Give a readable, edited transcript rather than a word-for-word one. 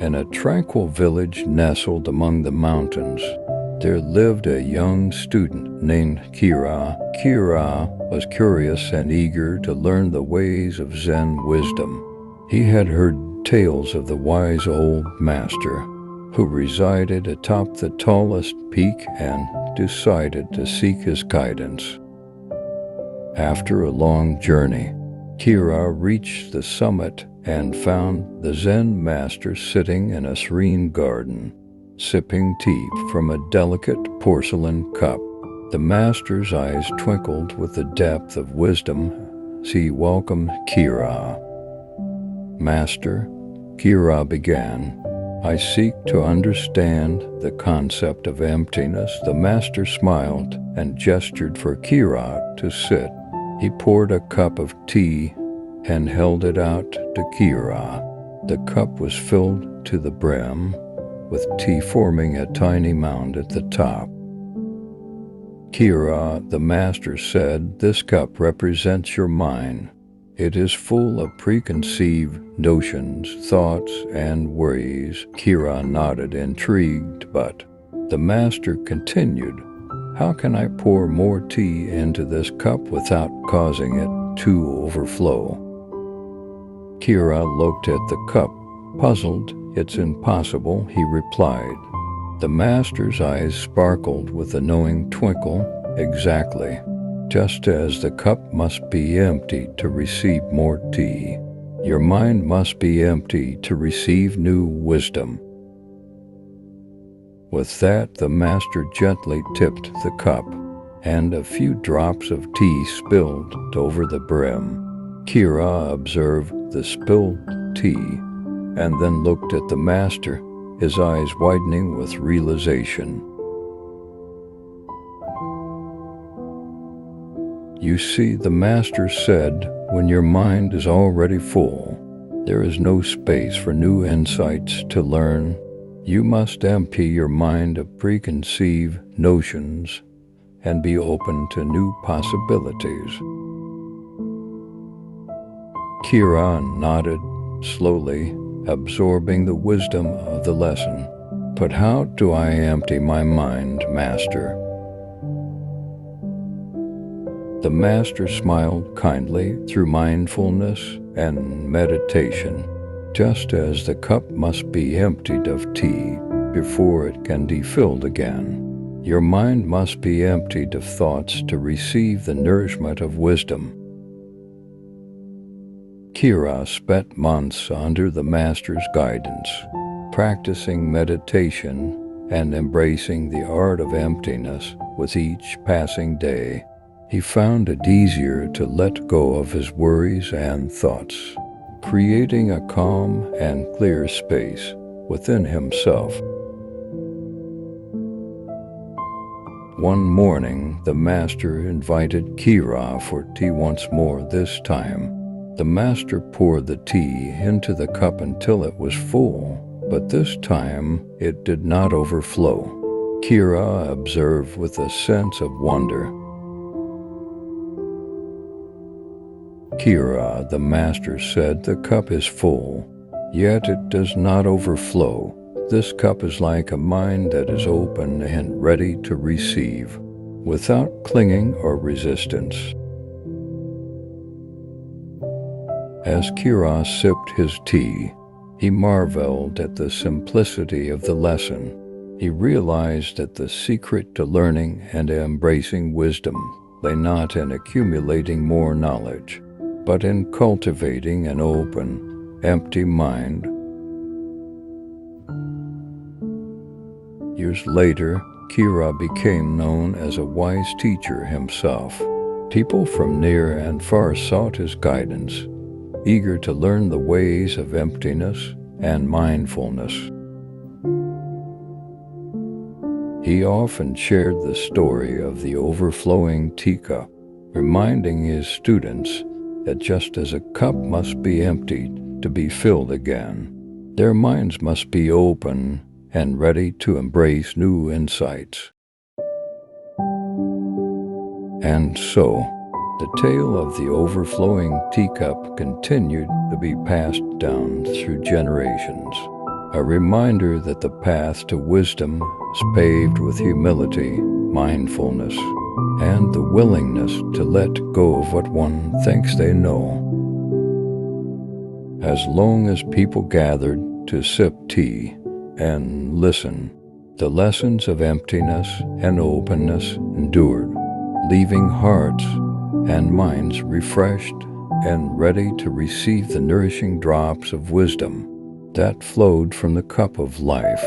In a tranquil village nestled among the mountains, there lived a young student named Kira. Kira was curious and eager to learn the ways of Zen wisdom. He had heard tales of the wise old master who resided atop the tallest peak and decided to seek his guidance. After a long journey, Kira reached the summit and found the Zen master sitting in a serene garden, sipping tea from a delicate porcelain cup. The master's eyes twinkled with the depth of wisdom as he welcomed Kira. "Master," Kira began, "I seek to understand the concept of emptiness." The master smiled and gestured for Kira to sit. He poured a cup of tea and held it out to Kira. The cup was filled to the brim, with tea forming a tiny mound at the top. "Kira," the master said, "this cup represents your mind. It is full of preconceived notions, thoughts, and worries." Kira nodded, intrigued, but the master continued, "How can I pour more tea into this cup without causing it to overflow?" Kira looked at the cup, puzzled. "It's impossible," he replied. The master's eyes sparkled with a knowing twinkle. "Exactly. Just as the cup must be empty to receive more tea, your mind must be empty to receive new wisdom." With that, the master gently tipped the cup, and a few drops of tea spilled over the brim. Kira observed the spilled tea and then looked at the master, his eyes widening with realization. "You see," the master said, "when your mind is already full, there is no space for new insights to learn. You must empty your mind of preconceived notions and be open to new possibilities." Kira nodded slowly, absorbing the wisdom of the lesson. "But how do I empty my mind, master?" The master smiled kindly. "Through mindfulness and meditation. Just as the cup must be emptied of tea before it can be filled again, your mind must be emptied of thoughts to receive the nourishment of wisdom." Kira spent months under the master's guidance, practicing meditation and embracing the art of emptiness. With each passing day, he found it easier to let go of his worries and thoughts, creating a calm and clear space within himself. One morning, the master invited Kira for tea once more. This time, the master poured the tea into the cup until it was full, but this time it did not overflow. Kira observed with a sense of wonder. "Kira," the master said, "the cup is full, yet it does not overflow. This cup is like a mind that is open and ready to receive, without clinging or resistance." As Kira sipped his tea, he marveled at the simplicity of the lesson. He realized that the secret to learning and embracing wisdom lay not in accumulating more knowledge, but in cultivating an open, empty mind. Years later, Kira became known as a wise teacher himself. People from near and far sought his guidance, eager to learn the ways of emptiness and mindfulness. He often shared the story of the overflowing teacup, reminding his students that just as a cup must be emptied to be filled again, their minds must be open and ready to embrace new insights. And so, the tale of the overflowing teacup continued to be passed down through generations, a reminder that the path to wisdom is paved with humility, mindfulness, and the willingness to let go of what one thinks they know. As long as people gathered to sip tea and listen, the lessons of emptiness and openness endured, leaving hearts and minds refreshed and ready to receive the nourishing drops of wisdom that flowed from the cup of life.